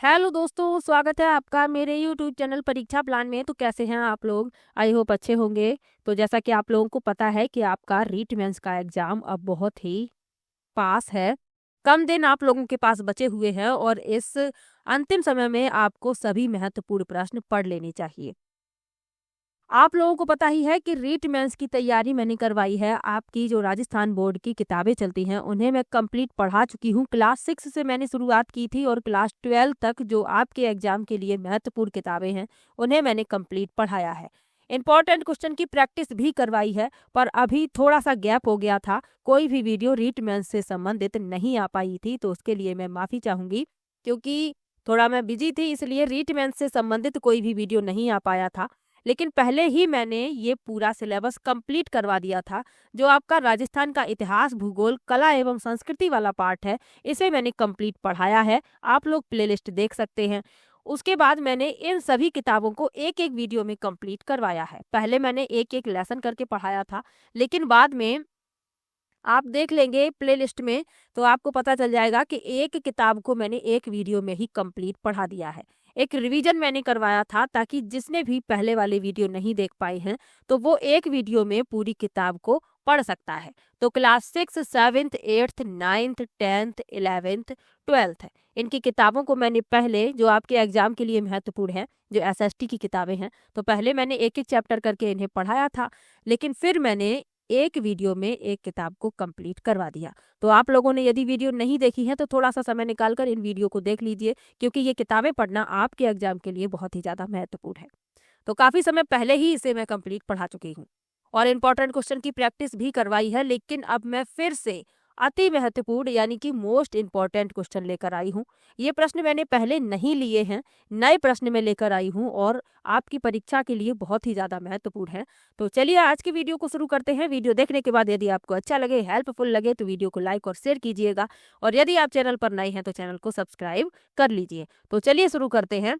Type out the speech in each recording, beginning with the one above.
Hello दोस्तों, स्वागत है आपका मेरे यूट्यूब चैनल परीक्षा प्लान में। तो कैसे हैं आप लोग? आई होप अच्छे होंगे। तो जैसा कि आप लोगों को पता है कि आपका रीट मेंस का एग्जाम अब बहुत ही पास है। कम दिन आप लोगों के पास बचे हुए हैं और इस अंतिम समय में आपको सभी महत्वपूर्ण प्रश्न पढ़ लेने चाहिए। आप लोगों को पता ही है कि रीट मेंस की तैयारी मैंने करवाई है। आपकी जो राजस्थान बोर्ड की किताबें चलती हैं उन्हें मैं कंप्लीट पढ़ा चुकी हूँ। क्लास 6 से मैंने शुरुआत की थी और क्लास 12 तक जो आपके एग्जाम के लिए महत्वपूर्ण किताबें हैं उन्हें मैंने कंप्लीट पढ़ाया है। इंपॉर्टेंट क्वेश्चन की प्रैक्टिस भी करवाई है, पर अभी थोड़ा सा गैप हो गया था। कोई भी वीडियो रीट मेंस से संबंधित नहीं आ पाई थी, तो उसके लिए मैं माफ़ी चाहूँगी, क्योंकि थोड़ा मैं बिजी थी, इसलिए रीट मेंस से संबंधित कोई भी वीडियो नहीं आ पाया था। लेकिन पहले ही मैंने ये पूरा सिलेबस कंप्लीट करवा दिया था। जो आपका राजस्थान का इतिहास, भूगोल, कला एवं संस्कृति वाला पार्ट है, इसे मैंने कंप्लीट पढ़ाया है। आप लोग प्लेलिस्ट देख सकते हैं। उसके बाद मैंने इन सभी किताबों को एक-एक वीडियो में कंप्लीट करवाया है। पहले मैंने एक-एक लेसन करके पढ़ाया था, लेकिन बाद में आप देख लेंगे प्लेलिस्ट में, तो आपको पता चल जाएगा कि एक किताब को मैंने एक वीडियो में ही कंप्लीट पढ़ा दिया है। एक रिवीजन मैंने करवाया था, ताकि जिसने भी पहले वाले वीडियो नहीं देख पाए हैं, तो वो एक वीडियो में पूरी किताब को पढ़ सकता है। तो class 6, 7th, 8th, 9th, 10th, 11th, 12th इनकी किताबों को मैंने पहले, जो आपके एग्जाम के लिए महत्वपूर्ण है, जो एसएसटी की किताबें हैं, तो पहले मैंने एक-एक चैप्टर करके इन्हें पढ़ाया था। लेकिन फिर मैंने एक वीडियो में एक किताब को कंप्लीट करवा दिया। तो आप लोगों ने यदि वीडियो नहीं देखी है, तो थोड़ा-सा समय निकाल कर इन वीडियो को देख लीजिए, क्योंकि ये किताबें पढ़ना आपके एग्जाम के लिए बहुत ही ज़्यादा महत्वपूर्ण है। तो काफ़ी समय पहले ही इसे मैं कंप्लीट पढ़ा चुकी हूँ और इम्पोर्टेंट क्वेश्चन की प्रैक्टिस भी करवाई है। लेकिन अब मैं फिर से अति महत्वपूर्ण यानी कि मोस्ट इम्पोर्टेंट क्वेश्चन लेकर आई हूँ। ये प्रश्न मैंने पहले नहीं लिए हैं, नए प्रश्न मैं लेकर आई हूँ और आपकी परीक्षा के लिए बहुत ही ज़्यादा महत्वपूर्ण है। तो चलिए आज की वीडियो को शुरू करते हैं। वीडियो देखने के बाद यदि आपको अच्छा लगे, हेल्पफुल लगे, तो वीडियो को लाइक और शेयर कीजिएगा और यदि आप चैनल पर नए हैं तो चैनल को सब्सक्राइब कर लीजिए। तो चलिए शुरू करते हैं।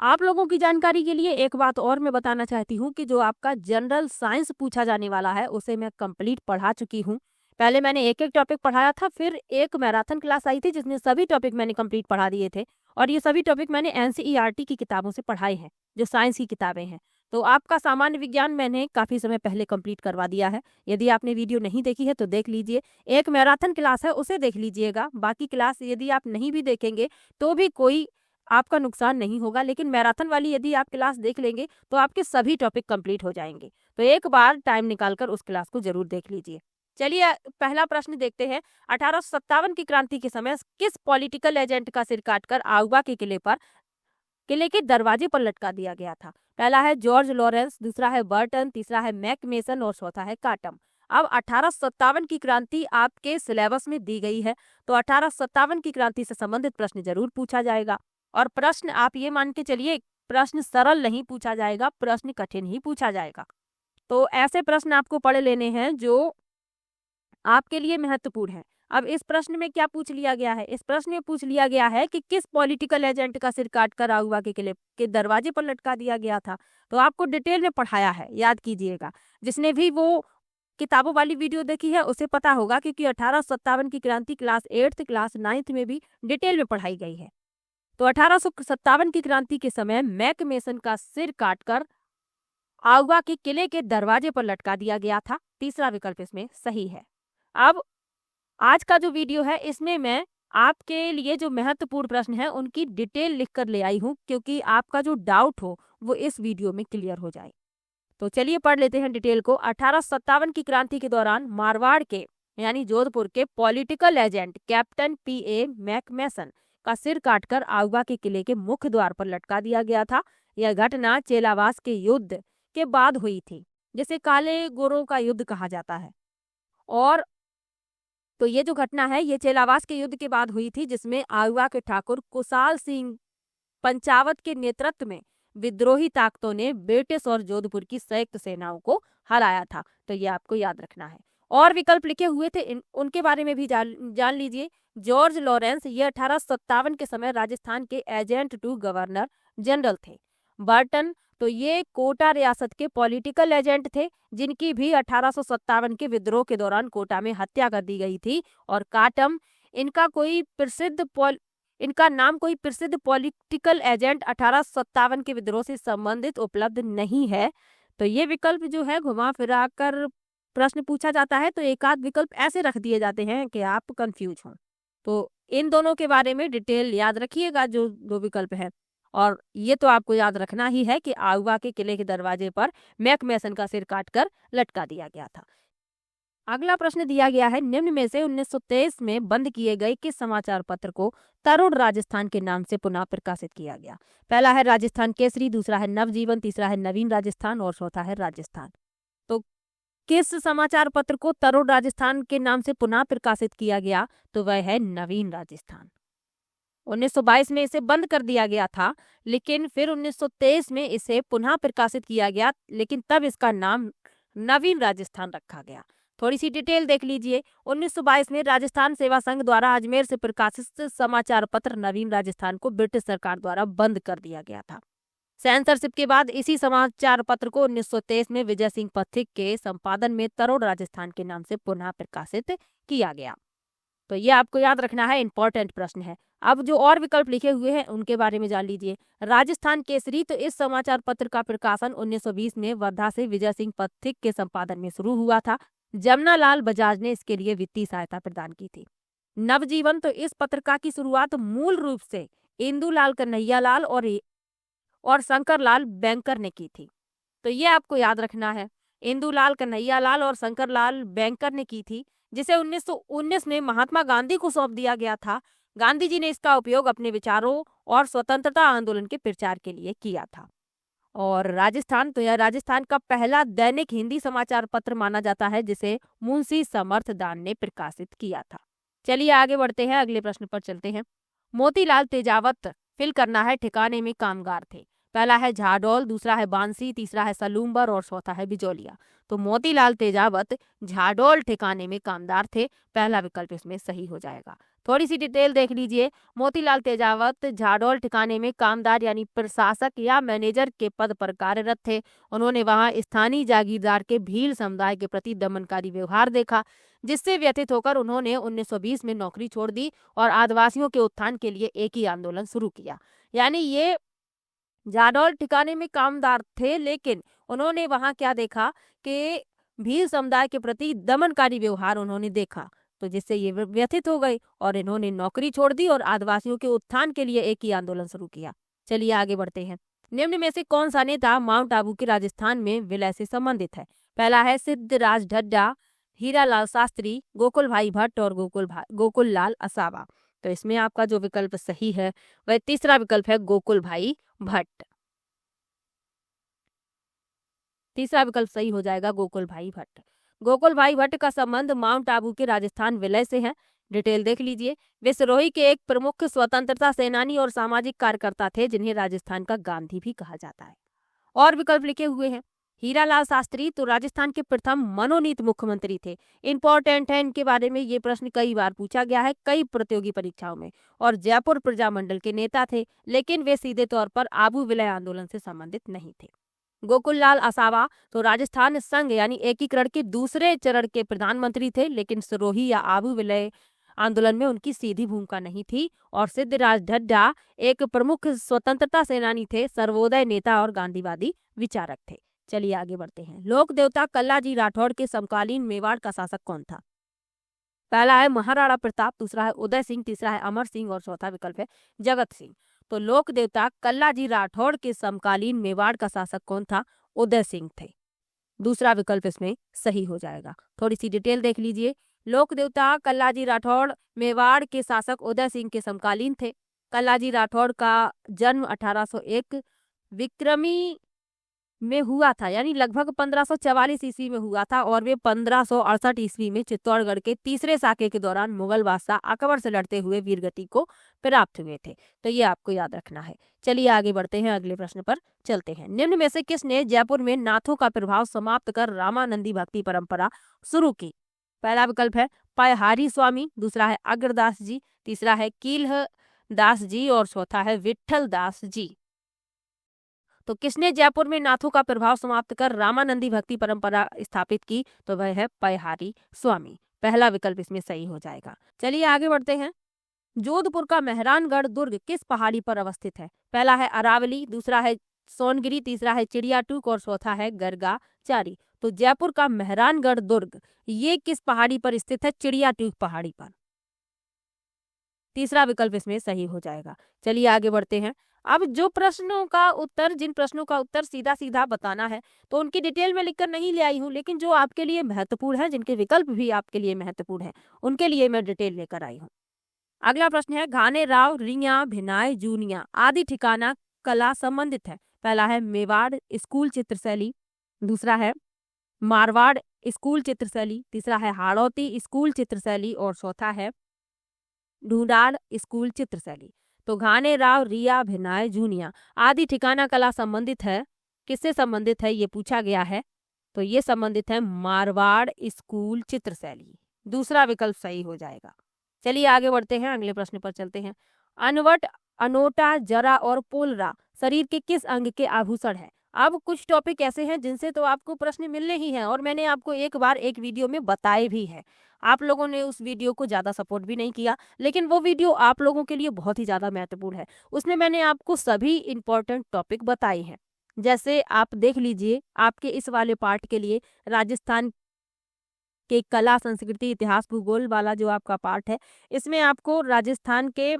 आप लोगों की जानकारी के लिए एक बात और मैं बताना चाहती हूँ कि जो आपका जनरल साइंस पूछा जाने वाला है, उसे मैं कंप्लीट पढ़ा चुकी हूँ। पहले मैंने एक-एक टॉपिक पढ़ाया था, फिर एक मैराथन क्लास आई थी जिसमें सभी टॉपिक मैंने कंप्लीट पढ़ा दिए थे और ये सभी टॉपिक मैंने एनसीईआरटी की किताबों से पढ़ाए हैं, जो साइंस की किताबें हैं। तो आपका सामान्य विज्ञान मैंने काफ़ी समय पहले कंप्लीट करवा दिया है। यदि आपने वीडियो नहीं देखी है तो देख लीजिए। एक मैराथन क्लास है, उसे देख लीजिएगा। बाकी क्लास यदि आप नहीं भी देखेंगे, तो भी कोई आपका नुकसान नहीं होगा, लेकिन मैराथन वाली यदि आप क्लास देख लेंगे तो आपके सभी टॉपिक कंप्लीट हो जाएंगे। तो एक बार टाइम निकाल कर उस क्लास को जरूर देख लीजिए। चलिए पहला प्रश्न देखते हैं। 1857 की क्रांति के समय किस पॉलिटिकल एजेंट का सिर काटकर आउवा के किले के दरवाजे पर लटका दिया गया था? पहला है जॉर्ज लॉरेंस, दूसरा है बर्टन, तीसरा है मैक मेसन और चौथा है काटम। अब 1857 की क्रांति आपके सिलेबस में दी गई है, तो 1857 की क्रांति से संबंधित प्रश्न जरूर पूछा जाएगा। और प्रश्न आप ये मान के चलिए, प्रश्न सरल नहीं पूछा जाएगा, प्रश्न कठिन ही पूछा जाएगा। तो ऐसे प्रश्न आपको पढ़ लेने हैं जो आपके लिए महत्वपूर्ण है। अब इस प्रश्न में क्या पूछ लिया गया है? इस प्रश्न में पूछ लिया गया है कि किस पॉलिटिकल एजेंट का सिर काटकर आउवा के किले के दरवाजे पर लटका दिया गया था। तो आपको डिटेल में पढ़ाया है, याद कीजिएगा। जिसने भी वो किताबों वाली वीडियो देखी है उसे पता होगा, क्योंकि 1857 की क्रांति क्लास 8th, क्लास 9th में भी डिटेल में पढ़ाई गई है। तो 1857 की क्रांति के समय मैक मेसन का सिर काटकर आउवा के किले के दरवाजे पर लटका दिया गया था। तीसरा विकल्प इसमें सही है। अब आज का जो वीडियो है, इसमें मैं आपके लिए जो महत्वपूर्ण प्रश्न है उनकी डिटेल लिख कर ले आई हूँ, क्योंकि आपका जो डाउट हो वो इस वीडियो में क्लियर हो जाए। तो चलिए पढ़ लेते हैं डिटेल को। 1857 की क्रांति के दौरान मारवाड़ के यानी जोधपुर के पॉलिटिकल एजेंट कैप्टन पीए मैकमेसन का सिर काटकर आउवा के किले के मुख्य द्वार पर लटका दिया गया था। यह घटना चेलावास के युद्ध के बाद हुई थी, जिसे काले गोरों का युद्ध कहा जाता है। और तो ये जो घटना है, ये चेलावास के युद्ध के बाद हुई थी, जिसमें आउवा के ठाकुर कुशाल सिंह पंचावत के नेतृत्व में विद्रोही ताकतों ने ब्रिटिश और जोधपुर की संयुक्त सेनाओं को हराया था। तो ये आपको याद रखना है। और विकल्प लिखे हुए थे, उनके बारे में भी जान लीजिए। जॉर्ज लॉरेंस, ये 1857 के समय राजस्थान के एजेंट टू गवर्नर जनरल थे। बर्टन तो ये कोटा रियासत के पॉलिटिकल एजेंट थे, जिनकी भी 1857 के विद्रोह के दौरान कोटा में हत्या कर दी गई थी। और काटम, इनका कोई प्रसिद्ध इनका नाम कोई प्रसिद्ध पॉलिटिकल एजेंट 1857 के विद्रोह से संबंधित उपलब्ध नहीं है। तो ये विकल्प जो है घुमा फिरा कर प्रश्न पूछा जाता है तो एक आध विकल्प ऐसे रख दिए जाते हैं कि आप कंफ्यूज हों। तो इन दोनों के बारे में डिटेल याद रखिएगा, जो दो विकल्प है। और ये तो आपको याद रखना ही है कि आउवा के किले के दरवाजे पर मैक मैसन का सिर काटकर लटका दिया गया था। अगला प्रश्न दिया गया है, निम्न में से 1923 में बंद किए गए किस समाचार पत्र को तरुण राजस्थान के नाम से पुनः प्रकाशित किया गया? पहला है राजस्थान केसरी, दूसरा है नवजीवन, तीसरा है नवीन राजस्थान और चौथा है राजस्थान। तो किस समाचार पत्र को तरुण राजस्थान के नाम से पुनः प्रकाशित किया गया? तो वह है नवीन राजस्थान। 1922 में इसे बंद कर दिया गया था, लेकिन फिर 1923 में इसे पुनः प्रकाशित किया गया, लेकिन तब इसका नाम नवीन राजस्थान रखा गया। थोड़ी सी डिटेल देख लीजिए। 1922 में राजस्थान सेवा संघ द्वारा अजमेर से प्रकाशित समाचार पत्र नवीन राजस्थान को ब्रिटिश सरकार द्वारा बंद कर दिया गया था। सेंसरशिप के बाद इसी समाचार पत्र को 1923 में विजय सिंह पथिक के संपादन में तरुण राजस्थान के नाम से पुनः प्रकाशित किया गया। तो ये आपको याद रखना है, इंपॉर्टेंट प्रश्न है। अब जो और विकल्प लिखे हुए हैं उनके बारे में जान लीजिए। राजस्थान केसरी, तो इस समाचार पत्र का प्रकाशन 1920 में वर्धा से विजय सिंह पथिक के संपादन में शुरू हुआ था। जमनालाल बजाज ने इसके लिए वित्तीय सहायता प्रदान की थी। नवजीवन, तो इस पत्रिका की शुरुआत मूल रूप से इंदुलाल कन्हैयालाल और शंकरलाल बैंकर ने की थी। तो ये आपको याद रखना है, इंदुलाल कन्हैयालाल और शंकरलाल बैंकर ने की थी, जिसे 1919 में महात्मा गांधी को सौंप दिया गया था। गांधी जी ने इसका उपयोग अपने विचारों और स्वतंत्रता आंदोलन के प्रचार के लिए किया था। और राजस्थान, तो यह राजस्थान का पहला दैनिक हिंदी समाचार पत्र माना जाता है, जिसे मुंशी समर्थ दान ने प्रकाशित किया था। चलिए आगे बढ़ते हैं, अगले प्रश्न पर चलते हैं। मोतीलाल तेजावत फिल करना है ठिकाने में कामगार थे। पहला है झाडोल, दूसरा है बांसी, तीसरा है सलूम्बर और चौथा है बिजौलिया। तो मोतीलाल तेजावत झाडोल ठिकाने में कामदार थे, पहला विकल्प इसमें सही हो जाएगा। थोड़ी सी डिटेल देख लीजिए। मोतीलाल तेजावत झाडोल ठिकाने में कामदार यानी प्रशासक या मैनेजर के पद पर कार्यरत थे। उन्होंने वहां स्थानीय जागीरदार के भील समुदाय के प्रति दमनकारी व्यवहार देखा, जिससे व्यथित होकर उन्होंने 1920 में नौकरी छोड़ दी और आदिवासियों के उत्थान के लिए एक ही आंदोलन शुरू किया। यानी ये जाडौल ठिकाने में कामदार थे, लेकिन उन्होंने वहां क्या देखा कि भील समुदाय के प्रति दमनकारी व्यवहार उन्होंने देखा, तो जिससे ये व्यथित हो गए और इन्होंने नौकरी छोड़ दी और आदिवासियों के उत्थान के लिए एक ही आंदोलन शुरू किया। चलिए आगे बढ़ते हैं। निम्न में से कौन सा नेता माउंट आबू के राजस्थान में विलय से संबंधित है? पहला है सिद्धराज ढड्डा, हीरालाल शास्त्री, गोकुल भाई भट्ट और गोकुल लाल असावा। तो इसमें आपका जो विकल्प सही है वह तीसरा विकल्प है, गोकुल भाई भट्ट। तीसरा विकल्प सही हो जाएगा, गोकुल भाई भट्ट। गोकुल भाई भट्ट का संबंध माउंट आबू के राजस्थान विलय से है। डिटेल देख लीजिए। वे सिरोही के एक प्रमुख स्वतंत्रता सेनानी और सामाजिक कार्यकर्ता थे, जिन्हें राजस्थान का गांधी भी कहा जाता है। और विकल्प लिखे हुए हैं। हीरालाल शास्त्री, तो राजस्थान के प्रथम मनोनीत मुख्यमंत्री थे। इंपॉर्टेंट है इनके बारे में, ये प्रश्न कई बार पूछा गया है कई प्रतियोगी परीक्षाओं में। और जयपुर प्रजामंडल के नेता थे, लेकिन वे सीधे तौर पर आबू विलय आंदोलन से संबंधित नहीं थे। गोकुल लाल असावा, तो राजस्थान संघ यानी एकीकरण के दूसरे चरण के प्रधानमंत्री थे, लेकिन सिरोही या आबू विलय आंदोलन में उनकी सीधी भूमिका नहीं थी। और सिद्धराज ढड्डा एक प्रमुख स्वतंत्रता सेनानी थे, सर्वोदय नेता और गांधीवादी विचारक थे। चलिए आगे बढ़ते हैं। लोक देवता कल्लाजी राठौड़ के समकालीन मेवाड़ का शासक कौन था? पहला है महाराणा प्रताप, दूसरा है उदय सिंह, तीसरा है अमर सिंह और चौथा विकल्प है जगत सिंह। तो लोक देवता कल्लाजी राठौड़ के समकालीन मेवाड़ का शासक कौन था? उदय सिंह थे। दूसरा विकल्प इसमें सही हो जाएगा। थोड़ी सी डिटेल देख लीजिए। लोक देवता कल्लाजी राठौड़ मेवाड़ के शासक उदय सिंह के समकालीन थे। कल्लाजी राठौड़ का जन्म 1801 विक्रमी में हुआ था, यानी लगभग 1544 ईस्वी में हुआ था, और वे 1568 ईस्वी में चित्तौड़गढ़ के तीसरे साके के दौरान मुगल बादशाह अकबर से लड़ते हुए वीरगति को प्राप्त हुए थे। तो ये आपको याद रखना है। चलिए आगे बढ़ते हैं, अगले प्रश्न पर चलते हैं। निम्न में से किसने जयपुर में नाथों का प्रभाव समाप्त कर रामानंदी भक्ति परंपरा शुरू की? पहला विकल्प है पयहारी स्वामी, दूसरा है अग्रदास जी, तीसरा है कीलह दास जी और चौथा है विठल दास जी। तो किसने जयपुर में नाथों का प्रभाव समाप्त कर रामानंदी भक्ति परंपरा स्थापित की? तो वह है पयहारी स्वामी। पहला विकल्प इसमें सही हो जाएगा। चलिए आगे बढ़ते हैं। जोधपुर का मेहरानगढ़ दुर्ग किस पहाड़ी पर अवस्थित है? पहला है अरावली, दूसरा है सोनगिरी, तीसरा है चिड़ियाटूक और चौथा है गर्गाचारी। तो जयपुर का मेहरानगढ़ दुर्ग ये किस पहाड़ी पर स्थित है? चिड़ियाटूक पहाड़ी पर। तीसरा विकल्प इसमें सही हो जाएगा। चलिए आगे बढ़ते हैं। अब जिन प्रश्नों का उत्तर सीधा सीधा बताना है तो उनकी डिटेल में लिखकर नहीं ले आई हूँ, लेकिन जो आपके लिए महत्वपूर्ण है, जिनके विकल्प भी आपके लिए महत्वपूर्ण है, उनके लिए मैं डिटेल लेकर आई हूँ। अगला प्रश्न है, घाने राव रिया भिनाय जूनिया आदि ठिकाना कला संबंधित है? पहला है मेवाड़ स्कूल चित्रशैली, दूसरा है मारवाड़ स्कूल चित्रशैली, तीसरा है हाड़ौती स्कूल चित्रशैली और चौथा है ढूंढाड़ स्कूल चित्रशैली। तो घाने राव रिया भिनाय जूनिया आदि ठिकाना कला संबंधित है, किससे संबंधित है ये पूछा गया है, तो ये संबंधित है मारवाड़ स्कूल चित्रशैली। दूसरा विकल्प सही हो जाएगा। चलिए आगे बढ़ते हैं, अगले प्रश्न पर चलते हैं। अनवट, अनोटा, जरा और पोलरा शरीर के किस अंग के आभूषण है? अब कुछ टॉपिक ऐसे हैं जिनसे तो आपको प्रश्न मिलने ही हैं और मैंने आपको एक बार एक वीडियो में बताए भी है। आप लोगों ने उस वीडियो को ज़्यादा सपोर्ट भी नहीं किया, लेकिन वो वीडियो आप लोगों के लिए बहुत ही ज़्यादा महत्वपूर्ण है। उसमें मैंने आपको सभी इंपॉर्टेंट टॉपिक बताए हैं। जैसे आप देख लीजिए, आपके इस वाले पार्ट के लिए राजस्थान के कला, संस्कृति, इतिहास, भूगोल वाला जो आपका पार्ट है, इसमें आपको राजस्थान के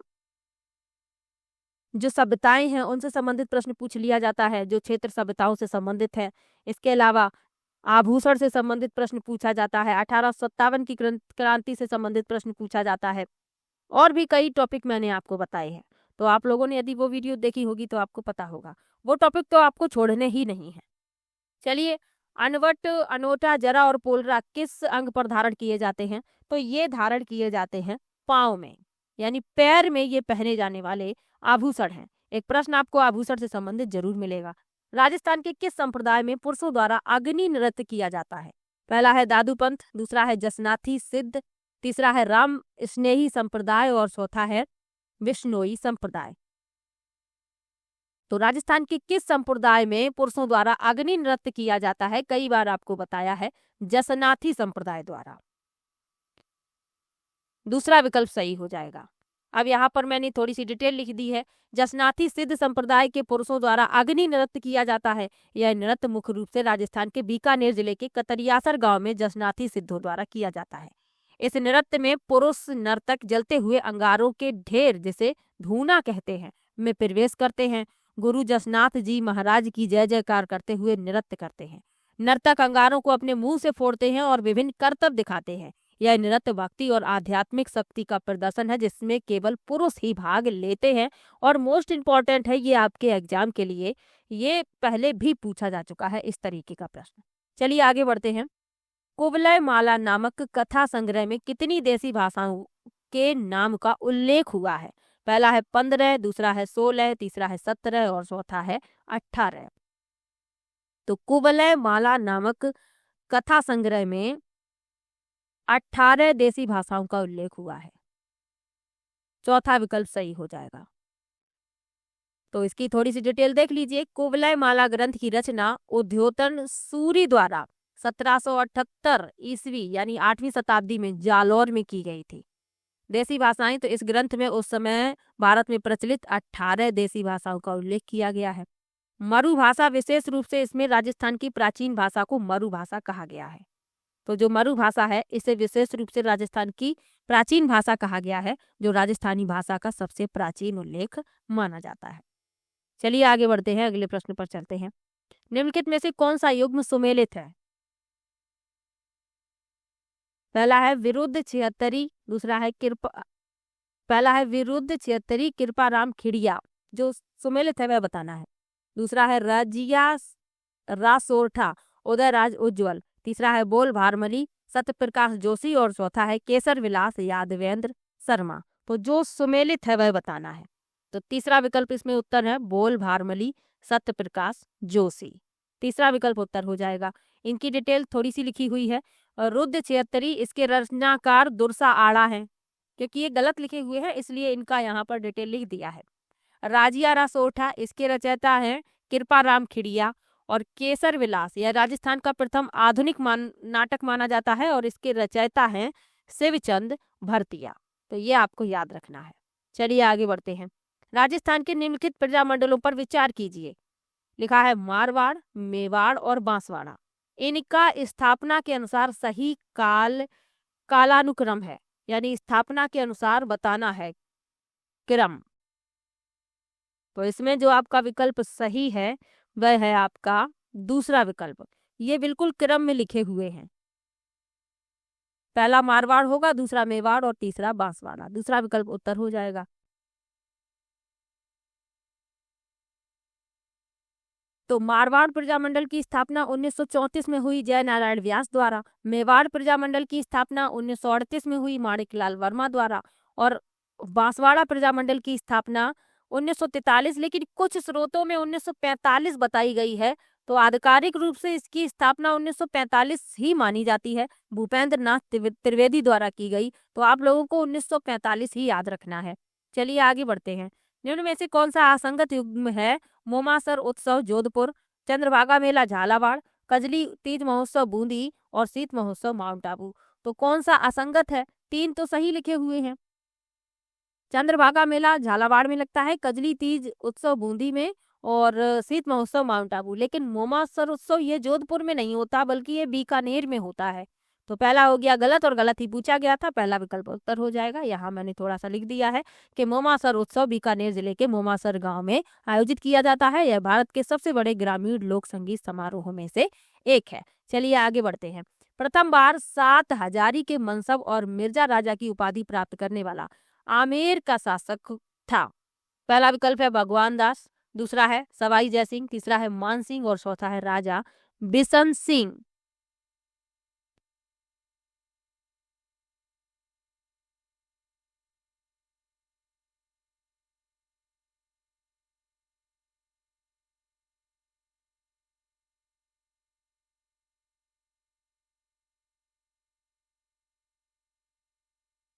जो सभ्यताएं हैं उनसे संबंधित प्रश्न पूछ लिया जाता है, जो क्षेत्र सभ्यताओं से संबंधित है। इसके अलावा आभूषण से संबंधित प्रश्न पूछा जाता है, 1857 की क्रांति से संबंधित प्रश्न पूछा जाता है, और भी कई टॉपिक मैंने आपको बताए हैं। तो आप लोगों ने यदि वो वीडियो देखी होगी तो आपको पता होगा, वो टॉपिक तो आपको छोड़ने ही नहीं है। चलिए, अनवट, अनोटा, जरा और पोलरा किस अंग पर धारण किए जाते हैं? तो ये धारण किए जाते हैं पाँव में, यानी पैर में ये पहने जाने वाले आभूषण हैं। एक प्रश्न आपको आभूषण से संबंधित जरूर मिलेगा। राजस्थान के किस संप्रदाय में पुरुषों द्वारा अग्नि नृत्य किया जाता है? पहला है दादू पंथ, दूसरा है जसनाथी सिद्ध, तीसरा है राम स्नेही संप्रदाय और चौथा है विश्नोई संप्रदाय। तो राजस्थान के किस संप्रदाय में पुरुषों द्वारा अग्नि नृत्य किया जाता है? कई बार आपको बताया है, जसनाथी संप्रदाय द्वारा। दूसरा विकल्प सही हो जाएगा। अब यहाँ पर मैंने थोड़ी सी डिटेल लिख दी है। जसनाथी सिद्ध संप्रदाय के पुरुषों द्वारा अग्नि नृत्य किया जाता है। यह नृत्य मुख्य रूप से राजस्थान के बीकानेर जिले के कतरियासर गांव में जसनाथी सिद्धों द्वारा किया जाता है। इस नृत्य में पुरुष नर्तक जलते हुए अंगारों के ढेर, जिसे धूना कहते हैं, में प्रवेश करते हैं। गुरु जसनाथ जी महाराज की जय जयकार करते हुए नृत्य करते हैं। नर्तक अंगारों को अपने मुंह से फोड़ते हैं और विभिन्न करतब दिखाते हैं। यह नृत्य भक्ति और आध्यात्मिक शक्ति का प्रदर्शन है, जिसमें केवल पुरुष ही भाग लेते हैं। और मोस्ट इम्पॉर्टेंट है, ये आपके एग्जाम के लिए ये पहले भी पूछा जा चुका है इस तरीके का प्रश्न। चलिए आगे बढ़ते हैं। कुवलय माला नामक कथा संग्रह में कितनी देसी भाषाओं के नाम का उल्लेख हुआ है? पहला है 15, दूसरा है 16, तीसरा है 17 और चौथा है 18। तो कुवलय माला नामक कथा संग्रह में 18 देसी भाषाओं का उल्लेख हुआ है। चौथा विकल्प सही हो जाएगा। तो इसकी थोड़ी सी डिटेल देख लीजिए। कुवलय माला ग्रंथ की रचना उद्योतन सूरी द्वारा 1778 ईस्वी यानी 8वीं शताब्दी में जालौर में की गई थी। देसी भाषाएं, तो इस ग्रंथ में उस समय भारत में प्रचलित 18 देसी भाषाओं का उल्लेख किया गया है। मरु भाषा, विशेष रूप से इसमें राजस्थान की प्राचीन भाषा को मरु भाषा कहा गया है। तो जो मरु भाषा है, इसे विशेष रूप से राजस्थान की प्राचीन भाषा कहा गया है, जो राजस्थानी भाषा का सबसे प्राचीन उल्लेख माना जाता है। चलिए आगे बढ़ते हैं, अगले प्रश्न पर चलते हैं। निम्नलिखित में से कौन सा युग्म सुमेलित है? पहला है विरुद्ध छिहत्तरी, दूसरा है विरुद्ध छिहत्तरी कृपाराम खिड़िया, जो सुमेलित है वह बताना है। दूसरा है रजिया रासोरठा उदयराज उज्ज्वल, तीसरा है बोल भारमली सत्यप्रकाश जोशी और चौथा है केसर विलास यादवेंद्र शर्मा। तो जो सुमेलित है वह बताना है। तो तीसरा विकल्प इसमें उत्तर है बोल भारमली सत्यप्रकाश जोशी। तीसरा विकल्प उत्तर हो जाएगा। इनकी डिटेल थोड़ी सी लिखी हुई है। रुद्र छिहत्तरी, इसके रचनाकार दुर्सा आड़ा हैं, क्योंकि ये गलत लिखे हुए हैं इसलिए इनका यहाँ पर डिटेल लिख दिया है। राजिया रासोठा, इसके रचयिता हैं कृपाराम खिड़िया और केसर विलास। यह राजस्थान का प्रथम आधुनिक नाटक माना जाता है और इसके रचयिता हैं शिवचंद भरतिया। तो ये आपको याद रखना है। चलिए आगे बढ़ते हैं। राजस्थान के निम्नलिखित प्रजामंडलों पर विचार कीजिए। लिखा है मारवाड़, मेवाड़ और बांसवाड़ा। इनका स्थापना के अनुसार सही कालानुक्रम है, यानी स्थापना के अनुसार बताना है क्रम। तो इसमें जो आपका विकल्प सही है वह है आपका दूसरा विकल्प। ये बिल्कुल क्रम में लिखे हुए हैं। पहला मारवाड़ होगा, दूसरा मेवाड़ और तीसरा बांसवाड़ा। दूसरा विकल्प उत्तर हो जाएगा। तो मारवाड़ प्रजामंडल की स्थापना 1934 में हुई जय नारायण व्यास द्वारा। मेवाड़ प्रजामंडल की स्थापना 1938 में हुई माणिकलाल वर्मा द्वारा। और बांसवाड़ा प्रजामंडल की स्थापना 1943, लेकिन कुछ स्रोतों में 1945 बताई गई है। तो आधिकारिक रूप से इसकी स्थापना 1945 ही मानी जाती है, भूपेंद्र नाथ त्रिवेदी द्वारा की गई। तो आप लोगों को 1945 ही याद रखना है। चलिए आगे बढ़ते हैं। निम्न में से कौन सा असंगत युग्म है? मोमासर उत्सव जोधपुर, चंद्रभागा मेला झालावाड़, कजली तीज महोत्सव बूंदी और शीत महोत्सव माउंट आबू। तो कौन सा असंगत है? तीन तो सही लिखे हुए हैं। चंद्रभागा मेला झालावाड़ में लगता है, कजली तीज उत्सव बूंदी में और शीत महोत्सव माउंट आबू। लेकिन मोमासर उत्सव ये जोधपुर में नहीं होता, बल्कि ये बीकानेर में होता है। तो पहला हो गया गलत और गलत ही पूछा गया था। पहला विकल्प उत्तर हो जाएगा। यहाँ मैंने थोड़ा सा लिख दिया है कि मोमासर उत्सव बीकानेर जिले के मोमासर गांव में आयोजित किया जाता है। यह भारत के सबसे बड़े ग्रामीण लोक संगीत समारोहों में से एक है। चलिए आगे बढ़ते हैं। प्रथम बार 7 हजारी के मनसब और मिर्जा राजा की उपाधि प्राप्त करने वाला आमेर का शासक था। पहला विकल्प है भगवान दास, दूसरा है सवाई जयसिंह, तीसरा है मान सिंह और चौथा है राजा बिशन सिंह।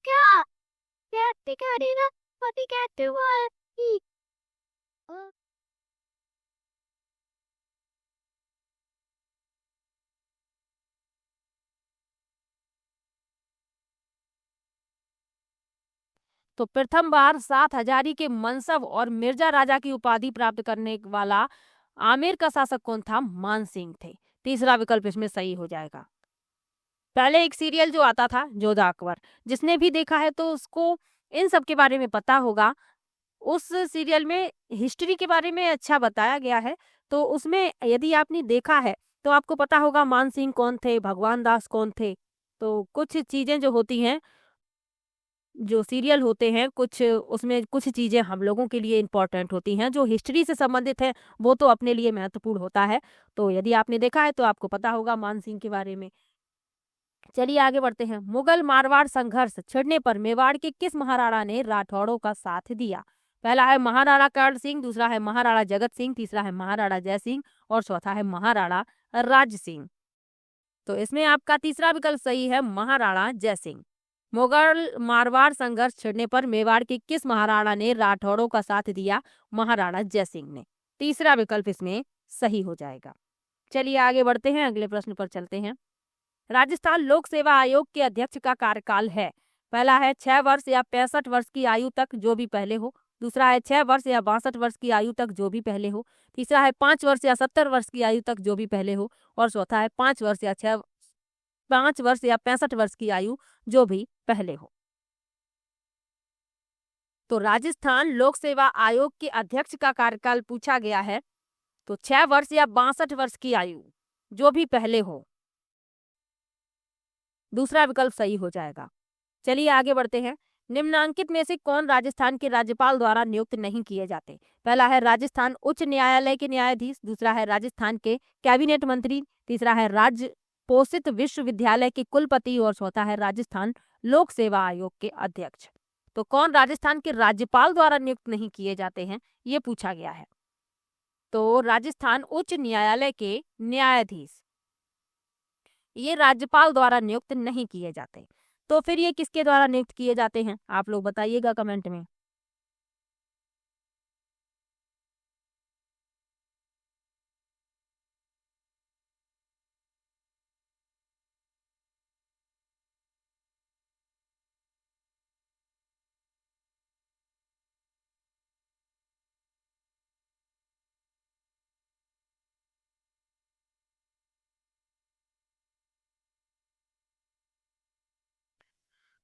क्या क्या टिका देना पति कहते हुए तो प्रथम बार 7 हजारी के मनसब और मिर्जा राजा की उपाधि प्राप्त करने वाला आमेर का शासक कौन था? मान सिंह थे। तीसरा विकल्प इसमें सही हो जाएगा। पहले एक सीरियल जो आता था जोधा अकबर, जिसने भी देखा है तो उसको इन सब के बारे में पता होगा। उस सीरियल में हिस्ट्री के बारे में अच्छा बताया गया है। तो उसमें यदि आपने देखा है तो आपको पता होगा मान सिंह कौन थे, भगवान दास कौन थे। तो कुछ चीजें जो होती हैं, जो सीरियल होते हैं, कुछ उसमें कुछ चीजें हम लोगों के लिए इम्पोर्टेंट होती हैं, जो हिस्ट्री से संबंधित है वो तो अपने लिए महत्वपूर्ण होता है। तो यदि आपने देखा है तो आपको पता होगा मान सिंह के बारे में। चलिए आगे बढ़ते हैं। मुगल मारवाड़ संघर्ष छिड़ने पर मेवाड़ के किस महाराणा ने राठौड़ों का साथ दिया? पहला है महाराणा कर्ण सिंह, दूसरा है महाराणा जगत सिंह, तीसरा है महाराणा जय सिंह और चौथा है महाराणा राज सिंह। तो इसमें आपका तीसरा विकल्प सही है, महाराणा जय सिंह। मुगल मारवाड़ संघर्ष छिड़ने पर मेवाड़ के किस महाराणा ने राठौड़ों का साथ दिया? महाराणा जय सिंह ने। तीसरा विकल्प इसमें सही हो जाएगा। चलिए आगे बढ़ते हैं, अगले प्रश्न पर चलते हैं। राजस्थान लोक सेवा आयोग के अध्यक्ष का कार्यकाल है। पहला है 6 वर्ष या 65 वर्ष की आयु तक जो भी पहले हो, दूसरा है 6 वर्ष या 62 वर्ष की आयु तक जो भी पहले हो, तीसरा है 5 वर्ष या 70 वर्ष की आयु तक जो भी पहले हो और चौथा है 5 वर्ष या 65 वर्ष की आयु जो भी पहले हो। तो राजस्थान लोक सेवा आयोग के अध्यक्ष का कार्यकाल पूछा गया है। तो 6 वर्ष या 62 वर्ष की आयु जो भी पहले हो, दूसरा विकल्प सही हो जाएगा। चलिए आगे बढ़ते हैं। निम्नांकित में से कौन राजस्थान के राज्यपाल द्वारा नियुक्त नहीं किए जाते? पहला है राजस्थान उच्च न्यायालय के न्यायाधीश, दूसरा है राजस्थान के कैबिनेट मंत्री, तीसरा है राज्य पोषित विश्वविद्यालय के कुलपति और चौथा है राजस्थान लोक सेवा आयोग के अध्यक्ष। तो कौन राजस्थान के राज्यपाल द्वारा नियुक्त नहीं किए जाते हैं, ये पूछा गया है। तो राजस्थान उच्च न्यायालय के न्यायाधीश ये राज्यपाल द्वारा नियुक्त नहीं किए जाते। तो फिर ये किसके द्वारा नियुक्त किए जाते हैं? आप लोग बताइएगा कमेंट में।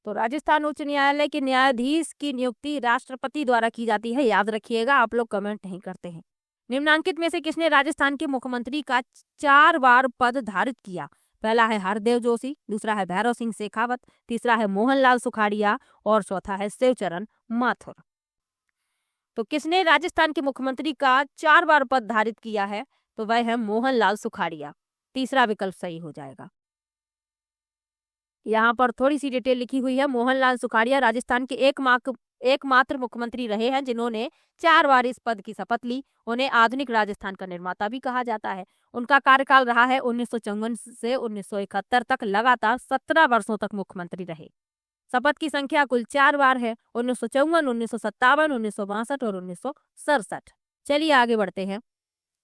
तो राजस्थान उच्च न्यायालय के न्यायाधीश की नियुक्ति राष्ट्रपति द्वारा की जाती है, याद रखिएगा, आप लोग कमेंट नहीं करते हैं। निम्नांकित में से किसने राजस्थान के मुख्यमंत्री का 4 बार पद धारित किया? पहला है हरदेव जोशी, दूसरा है भैरव सिंह शेखावत, तीसरा है मोहनलाल सुखाड़िया और चौथा है शिवचरण माथुर। तो किसने राजस्थान के मुख्यमंत्री का 4 बार पद धारित किया है? तो वह है मोहनलाल सुखाड़िया। तीसरा विकल्प सही हो जाएगा। यहाँ पर थोड़ी सी डिटेल लिखी हुई है। मोहनलाल सुखाड़िया राजस्थान के एकमात्र मुख्यमंत्री रहे हैं जिन्होंने 4 बार इस पद की शपथ ली। उन्हें आधुनिक राजस्थान का निर्माता भी कहा जाता है। उनका कार्यकाल रहा है 1954 से 1971 तक, लगातार 17 वर्षों तक मुख्यमंत्री रहे। शपथ की संख्या कुल 4 बार है, 1954, 1957, 1962 और 1967। चलिए आगे बढ़ते हैं।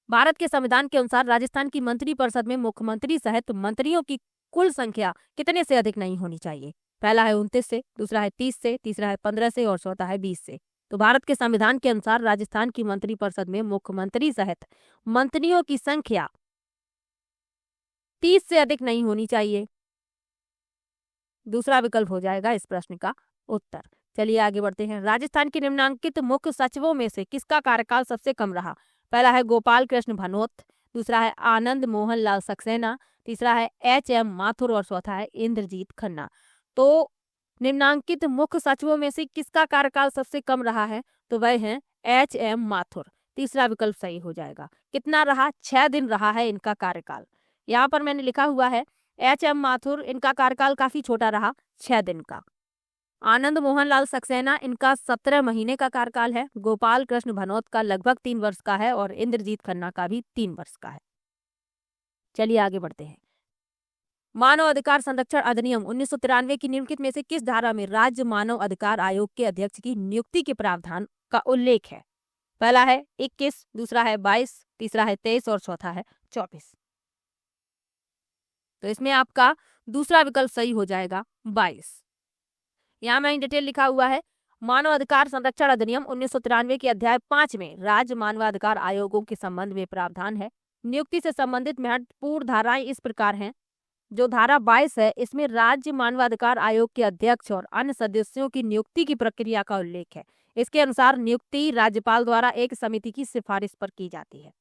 भारत के संविधान के अनुसार राजस्थान की मंत्रिपरिषद में मुख्यमंत्री सहित मंत्रियों की कुल संख्या कितने से अधिक नहीं होनी चाहिए? पहला है 29 से, दूसरा है 30 से, तीसरा है 15 से और चौथा है 20 से। तो भारत के संविधान के अनुसार राजस्थान की मंत्रिपरिषद में मुख्यमंत्री सहित मंत्रियों की संख्या 30 से अधिक नहीं होनी चाहिए। दूसरा विकल्प हो जाएगा इस प्रश्न का उत्तर। चलिए आगे बढ़ते हैं। राजस्थान के निम्नांकित मुख्य सचिवों में से किसका कार्यकाल सबसे कम रहा? पहला है गोपाल कृष्ण भनोत, दूसरा है आनंद मोहन लाल सक्सेना, तीसरा है HM माथुर और चौथा है इंद्रजीत खन्ना। तो निम्नांकित मुख्य सचिवों में से किसका कार्यकाल सबसे कम रहा है? तो वह है HM माथुर। तीसरा विकल्प सही हो जाएगा। कितना रहा? 6 दिन रहा है इनका कार्यकाल। यहाँ पर मैंने लिखा हुआ है HM माथुर, इनका कार्यकाल काफी छोटा रहा, 6 दिन का। आनंद मोहन लाल सक्सेना, इनका 17 महीने का कार्यकाल है। गोपाल कृष्ण भनोत का लगभग 3 वर्ष का है और इंद्रजीत खन्ना का भी 3 वर्ष का है। चलिए आगे बढ़ते हैं। मानव अधिकार संरक्षण अधिनियम 1993 की निम्नलिखित में से किस धारा में राज्य मानव अधिकार आयोग के अध्यक्ष की नियुक्ति के प्रावधान का उल्लेख है? पहला है 21, दूसरा है 22, तीसरा है 23 और चौथा है 24। तो इसमें आपका दूसरा विकल्प सही हो जाएगा 22। यहाँ में डिटेल लिखा हुआ है। मानव अधिकार संरक्षण अधिनियम 1993 के अध्याय 5 में राज्य मानवाधिकार आयोगों के संबंध में प्रावधान है। नियुक्ति से संबंधित महत्वपूर्ण धाराएं इस प्रकार हैं। जो धारा 22 है, इसमें राज्य मानवाधिकार आयोग के अध्यक्ष और अन्य सदस्यों की नियुक्ति की प्रक्रिया का उल्लेख है। इसके अनुसार नियुक्ति राज्यपाल द्वारा एक समिति की सिफारिश पर की जाती है।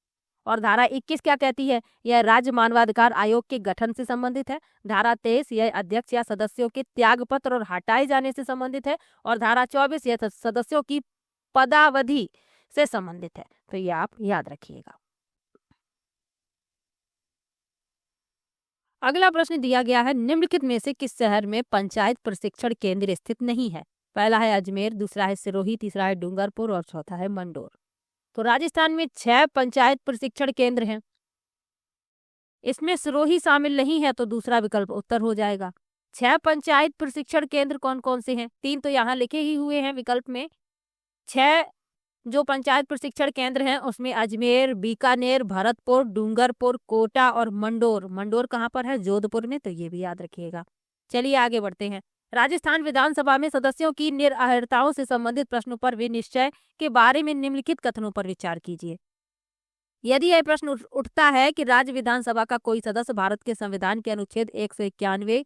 और धारा 21 क्या कहती है? यह राज्य मानवाधिकार आयोग के गठन से संबंधित है। धारा 23 यह अध्यक्ष या सदस्यों के त्यागपत्र और हटाए जाने से संबंधित है। और धारा 24 यह सदस्यों की पदावधि से संबंधित है। तो ये आप याद रखिएगा। अगला प्रश्न दिया गया है, निम्नलिखित में से किस शहर में पंचायत प्रशिक्षण केंद्र स्थित नहीं है? पहला है अजमेर, दूसरा है सिरोही, तीसरा है डूंगरपुर और चौथा है मंडोर। तो राजस्थान में 6 पंचायत प्रशिक्षण केंद्र हैं। इसमें सिरोही शामिल नहीं है, तो दूसरा विकल्प उत्तर हो जाएगा। 6 पंचायत प्रशिक्षण केंद्र कौन कौन से हैं? 3 तो यहाँ लिखे ही हुए हैं विकल्प में। 6 जो पंचायत प्रशिक्षण केंद्र हैं उसमें अजमेर, बीकानेर, भरतपुर, डूंगरपुर, कोटा और मंडोर। मंडोर कहाँ पर है? जोधपुर में। तो ये भी याद रखिएगा। चलिए आगे बढ़ते हैं। राजस्थान विधानसभा में सदस्यों की निरअर्हताओं से संबंधित प्रश्नों पर विनिश्चय के बारे में निम्नलिखित कथनों पर विचार कीजिए। यदि यह प्रश्न उठता है कि राज्य विधानसभा का कोई सदस्य भारत के संविधान के अनुच्छेद 191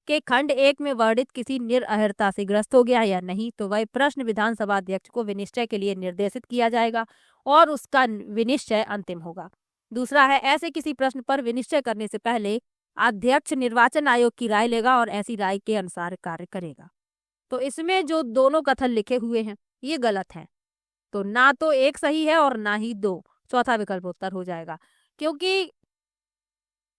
के खंड 1 में वर्णित किसी निरअर्हता से ग्रस्त हो गया या नहीं, तो वह प्रश्न विधानसभा अध्यक्ष को विनिश्चय के लिए निर्देशित किया जाएगा और उसका विनिश्चय अंतिम होगा। दूसरा है, ऐसे किसी प्रश्न पर विनिश्चय करने से पहले अध्यक्ष निर्वाचन आयोग की राय लेगा और ऐसी राय के अनुसार कार्य करेगा। तो इसमें जो दोनों कथन लिखे हुए हैं ये गलत हैं। तो ना तो एक सही है और ना ही 2। चौथा विकल्प उत्तर हो जाएगा, क्योंकि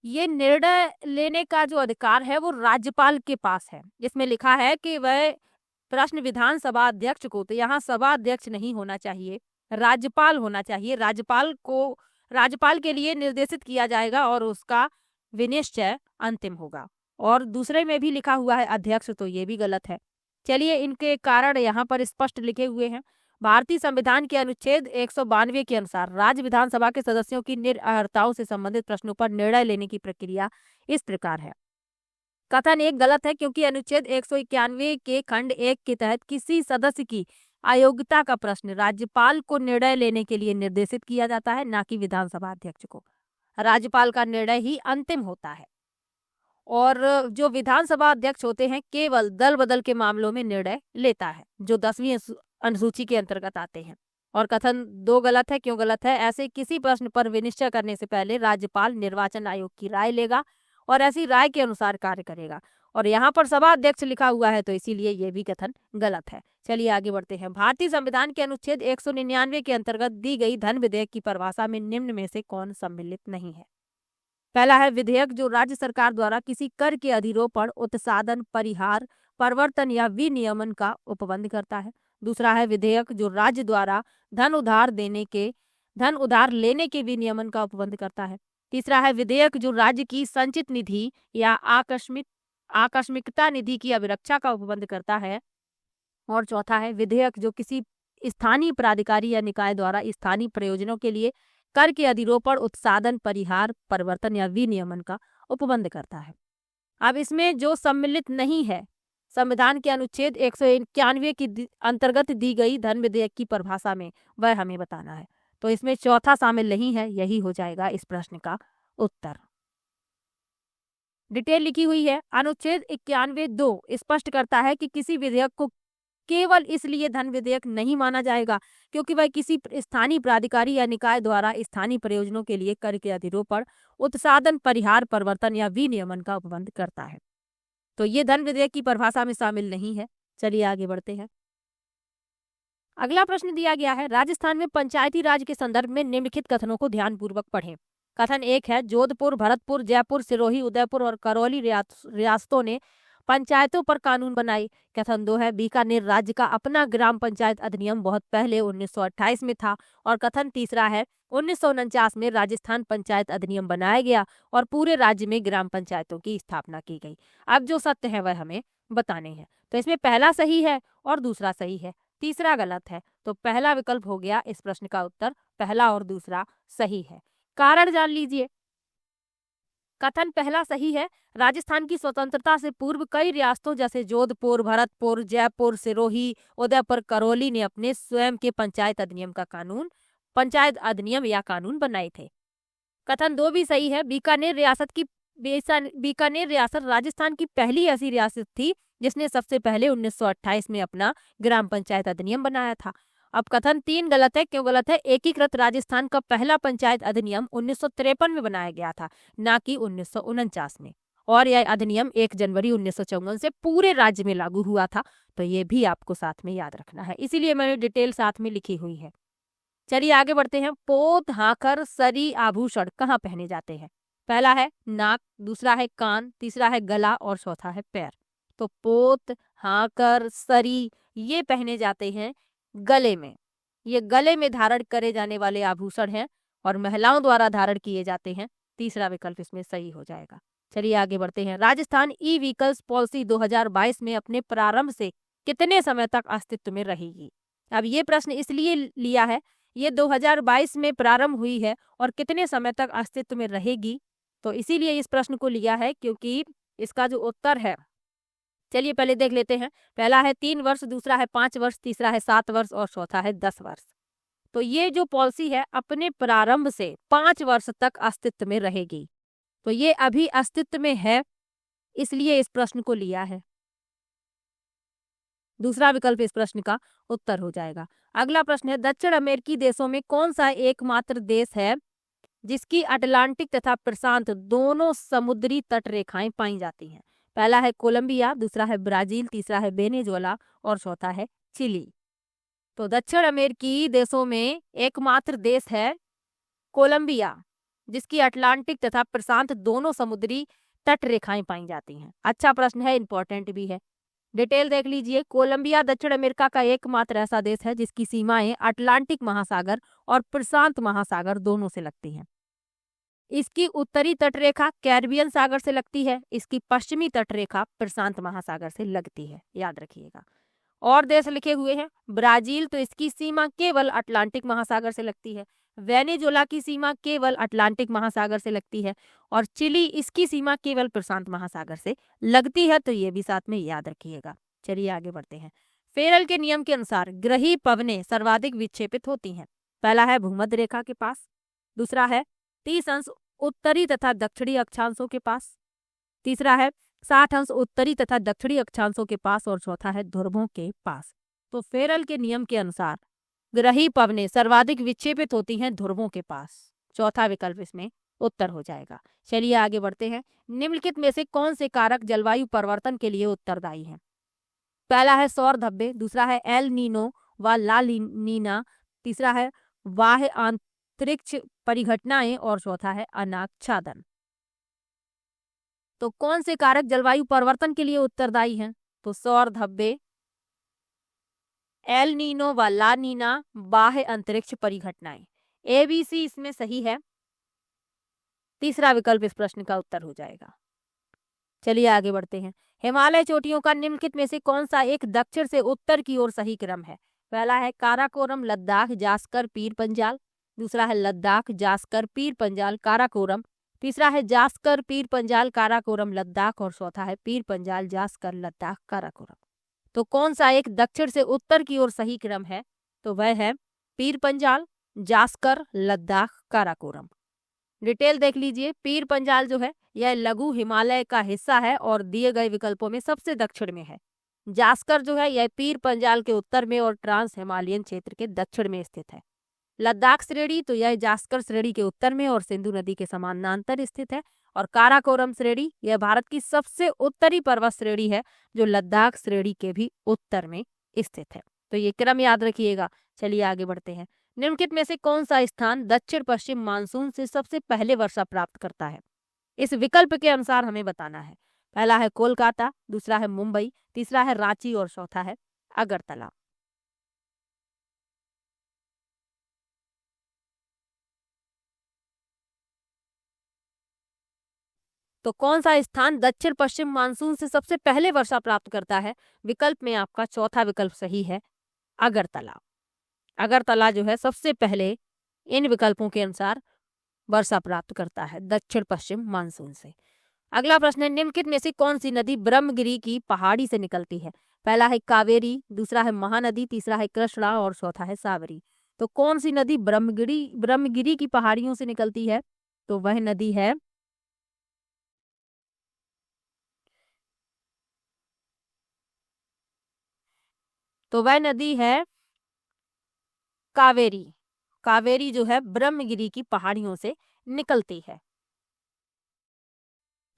ये निर्णय लेने का जो अधिकार है वो राज्यपाल के पास है। इसमें लिखा है कि वह प्रश्न विधानसभा अध्यक्ष को, तो यहाँ सभा अध्यक्ष नहीं होना चाहिए, राज्यपाल होना चाहिए। राज्यपाल के लिए निर्देशित किया जाएगा और उसका विनिश्चय अंतिम होगा। और दूसरे में भी लिखा हुआ है अध्यक्ष, तो ये भी गलत है। चलिए इनके कारण यहाँ पर स्पष्ट लिखे हुए हैं। भारतीय संविधान के अनुच्छेद 192 के अनुसार राज्य विधानसभा के सदस्यों की निरअर्हताओं से संबंधित प्रश्नों पर निर्णय लेने की प्रक्रिया इस प्रकार है। कथन 1 गलत है, क्योंकि अनुच्छेद 191 के खंड 1 के तहत किसी सदस्य की अयोग्यता का प्रश्न राज्यपाल को निर्णय लेने के लिए निर्देशित किया जाता है, ना कि विधानसभा अध्यक्ष को। राज्यपाल का निर्णय ही अंतिम होता है। और जो विधानसभा अध्यक्ष होते हैं केवल दल बदल के मामलों में निर्णय लेता है, जो 10वीं अनुसूची के अंतर्गत आते हैं। और कथन 2 गलत है। क्यों गलत है? ऐसे किसी प्रश्न पर विनिश्चय करने से पहले राज्यपाल निर्वाचन आयोग की राय लेगा और ऐसी राय के अनुसार कार्य करेगा। और यहाँ पर सभा अध्यक्ष लिखा हुआ है, तो इसीलिए ये भी कथन गलत है। चलिए आगे बढ़ते हैं। भारतीय संविधान के अनुच्छेद 199 के अंतर्गत दी गई धन विधेयक की परिभाषा में निम्न में से कौन सम्मिलित नहीं है? पहला है विधेयक जो राज्य सरकार द्वारा किसी कर के अधिरोपण, उत्सादन, परिहार, परिवर्तन या विनियमन का उपबंध करता है। दूसरा है विधेयक जो राज्य द्वारा धन उधार लेने के विनियमन का उपबंध करता है। तीसरा है विधेयक जो राज्य की संचित निधि या आकस्मिकता निधि की अभिरक्षा का उपबंध करता है। और चौथा है विधेयक जो किसी स्थानीय प्राधिकारी या निकाय द्वारा स्थानीय प्रयोजनों के लिए कर के अधिरोपण, उत्सादन, परिहार, परिवर्तन या विनियमन का उपबंध करता है। अब इसमें जो सम्मिलित नहीं है संविधान के अनुच्छेद 191 की अंतर्गत दी गई धन विधेयक की परिभाषा में, वह हमें बताना है। तो इसमें चौथा शामिल नहीं है, यही हो जाएगा इस प्रश्न का उत्तर। डिटेल लिखी हुई है। अनुच्छेद 91(2) स्पष्ट करता है कि किसी विधेयक को केवल इसलिए धन विधेयक नहीं माना जाएगा क्योंकि वह किसी स्थानीय प्राधिकारी या निकाय द्वारा स्थानीय प्रयोजनों के लिए कर के अधिरोपण, उत्सादन, परिहार, परिवर्तन या विनियमन का उपबंध करता है। तो ये धन विधेयक की परिभाषा में शामिल नहीं है। चलिए आगे बढ़ते हैं। अगला प्रश्न दिया गया है, राजस्थान में पंचायती राज के संदर्भ में निम्नलिखित कथनों को ध्यानपूर्वक पढ़ें। कथन 1 है, जोधपुर, भरतपुर, जयपुर, सिरोही, उदयपुर और करौली रियासतों ने पंचायतों पर कानून बनाई। कथन 2 है, बीकानेर राज्य का अपना ग्राम पंचायत अधिनियम बहुत पहले 1928 में था। और कथन तीसरा है, 1949 में राजस्थान पंचायत अधिनियम बनाया गया और पूरे राज्य में ग्राम पंचायतों की स्थापना की गई। अब जो सत्य है वह हमें बताने हैं। तो इसमें पहला सही है और दूसरा सही है, तीसरा गलत है। तो पहला विकल्प हो गया इस प्रश्न का उत्तर, पहला और दूसरा सही है। कारण जान लीजिए। कथन पहला सही है। राजस्थान की स्वतंत्रता से पूर्व कई रियासतों जैसे जोधपुर, भरतपुर, जयपुर, सिरोही, उदयपुर, करौली ने अपने स्वयं के पंचायत अधिनियम या कानून बनाए थे। कथन 2 भी सही है। बीकानेर रियासत राजस्थान की पहली ऐसी रियासत थी जिसने सबसे पहले 1928 में अपना ग्राम पंचायत अधिनियम बनाया था। अब कथन 3 गलत है। क्यों गलत है? एकीकृत राजस्थान का पहला पंचायत अधिनियम 1953 में बनाया गया था, ना कि 1949 में। और यह अधिनियम 1 जनवरी 1954 से पूरे राज्य में लागू हुआ था। तो ये भी आपको साथ में याद रखना है, इसीलिए मैंने डिटेल साथ में लिखी हुई है। चलिए आगे बढ़ते हैं। पोत, हाकर, सरी आभूषण कहाँ पहने जाते हैं? पहला है नाक, दूसरा है कान, तीसरा है गला और चौथा है पैर। तो पोत, हाकर, सरी ये पहने जाते हैं गले में। ये गले में धारण करे जाने वाले आभूषण हैं और महिलाओं द्वारा धारण किए जाते हैं। तीसरा विकल्प इसमें सही हो जाएगा। चलिए आगे बढ़ते हैं। राजस्थान ई व्हीकल्स पॉलिसी 2022 में अपने प्रारंभ से कितने समय तक अस्तित्व में रहेगी? अब ये प्रश्न इसलिए लिया है, ये 2022 में प्रारंभ हुई है और कितने समय तक अस्तित्व में रहेगी, तो इसीलिए इस प्रश्न को लिया है क्योंकि इसका जो उत्तर है, चलिए पहले देख लेते हैं। पहला है 3 वर्ष, दूसरा है 5 वर्ष, तीसरा है 7 वर्ष और चौथा है 10 वर्ष। तो ये जो पॉलिसी है अपने प्रारंभ से 5 वर्ष तक अस्तित्व में रहेगी। तो ये अभी अस्तित्व में है, इसलिए इस प्रश्न को लिया है। दूसरा विकल्प इस प्रश्न का उत्तर हो जाएगा। अगला प्रश्न है, दक्षिण अमेरिकी देशों में कौन सा एकमात्र देश है जिसकी अटलांटिक तथा प्रशांत दोनों समुद्री तट रेखाएं पाई जाती हैं? पहला है कोलंबिया, दूसरा है ब्राजील, तीसरा है वेनेजुएला और चौथा है चिली। तो दक्षिण अमेरिकी देशों में एकमात्र देश है कोलंबिया, जिसकी अटलांटिक तथा प्रशांत दोनों समुद्री तट रेखाएं पाई जाती हैं। अच्छा प्रश्न है, इंपॉर्टेंट भी है। डिटेल देख लीजिए। कोलंबिया दक्षिण अमेरिका का एकमात्र ऐसा देश है जिसकी सीमाएं अटलांटिक महासागर और प्रशांत महासागर दोनों से लगती हैं। इसकी उत्तरी तटरेखा कैरिबियन सागर से लगती है, इसकी पश्चिमी तटरेखा प्रशांत महासागर से लगती है, याद रखिएगा। और देश लिखे हुए हैं, ब्राजील तो इसकी सीमा केवल अटलांटिक महासागर से लगती है, वेनेजुएला की सीमा केवल अटलांटिक महासागर से लगती है और चिली इसकी सीमा केवल प्रशांत महासागर से लगती है। तो ये भी साथ में याद रखिएगा। चलिए आगे बढ़ते हैं। फेरल के नियम के अनुसार ग्रही पवनें सर्वाधिक विक्षेपित होती हैं। पहला है भूमध्य रेखा के पास, दूसरा है 30 अंश उत्तरी तथा दक्षिणी अक्षांशों के पास, तीसरा है 60 अंश उत्तरी तथा दक्षिणी अक्षांशों के पास और चौथा है ध्रुवों के पास। तो फेरल के नियम के अनुसार ग्रही पवनें सर्वाधिक विक्षेपित होती हैं ध्रुवों के पास। चौथा विकल्प इसमें उत्तर हो जाएगा। चलिए आगे बढ़ते हैं। निम्नलिखित में से कौन से कारक जलवायु परिवर्तन के लिए उत्तरदायी हैं? पहला है सौर धब्बे, दूसरा है एल नीनो व ला नीना, तीसरा है बाह्य अंतरिक्ष परिघटनाएं और चौथा है अनाच्छादन। तो कौन से कारक जलवायु परिवर्तन के लिए उत्तरदायी हैं? तो सौर धब्बे, एल नीनो व ला नीना, बाह्य अंतरिक्ष परिघटनाएं। ABC इसमें सही है। तीसरा विकल्प इस प्रश्न का उत्तर हो जाएगा। चलिए आगे बढ़ते हैं। हिमालय चोटियों का निम्नलिखित में से कौन सा एक दक्षिण से उत्तर की ओर सही क्रम है? पहला है काराकोरम, लद्दाख, जास्कर, पीर पंजाल, दूसरा है लद्दाख, जास्कर, पीर पंजाल, काराकोरम, तीसरा है जास्कर, पीर पंजाल, काराकोरम, लद्दाख और चौथा है पीर पंजाल, जास्कर, लद्दाख, काराकोरम। तो कौन सा एक दक्षिण से उत्तर की ओर सही क्रम है? तो वह है पीर पंजाल, जास्कर, लद्दाख, काराकोरम। डिटेल देख लीजिए। पीर पंजाल जो है यह लघु हिमालय का हिस्सा है और दिए गए विकल्पों में सबसे दक्षिण में है। जास्कर जो है यह पीर पंजाल के उत्तर में और ट्रांस हिमालयन क्षेत्र के दक्षिण में स्थित है। लद्दाख श्रेणी तो यह जास्कर श्रेणी के उत्तर में और सिंधु नदी के समानांतर स्थित है। और काराकोरम श्रेणी यह भारत की सबसे उत्तरी पर्वत श्रेणी है जो लद्दाख श्रेणी के भी उत्तर में स्थित है। तो ये क्रम याद रखिएगा। चलिए आगे बढ़ते हैं। निम्नलिखित में से कौन सा स्थान दक्षिण पश्चिम मानसून से सबसे पहले वर्षा प्राप्त करता है? इस विकल्प के अनुसार हमें बताना है। पहला है कोलकाता, दूसरा है मुंबई, तीसरा है रांची और चौथा है अगरतला। तो कौन सा स्थान दक्षिण पश्चिम मानसून से सबसे पहले वर्षा प्राप्त करता है? विकल्प में आपका चौथा विकल्प सही है, अगरतला। अगरतला जो है सबसे पहले इन विकल्पों के अनुसार वर्षा प्राप्त करता है दक्षिण पश्चिम मानसून से। अगला प्रश्न है। निम्नलिखित में से कौन सी नदी ब्रह्मगिरी की पहाड़ी से निकलती है? पहला है कावेरी, दूसरा है महानदी, तीसरा है कृष्णा और चौथा है साबरी। तो कौन सी नदी ब्रह्मगिरी की पहाड़ियों से निकलती है? तो वह नदी है कावेरी। कावेरी जो है ब्रह्मगिरी की पहाड़ियों से निकलती है।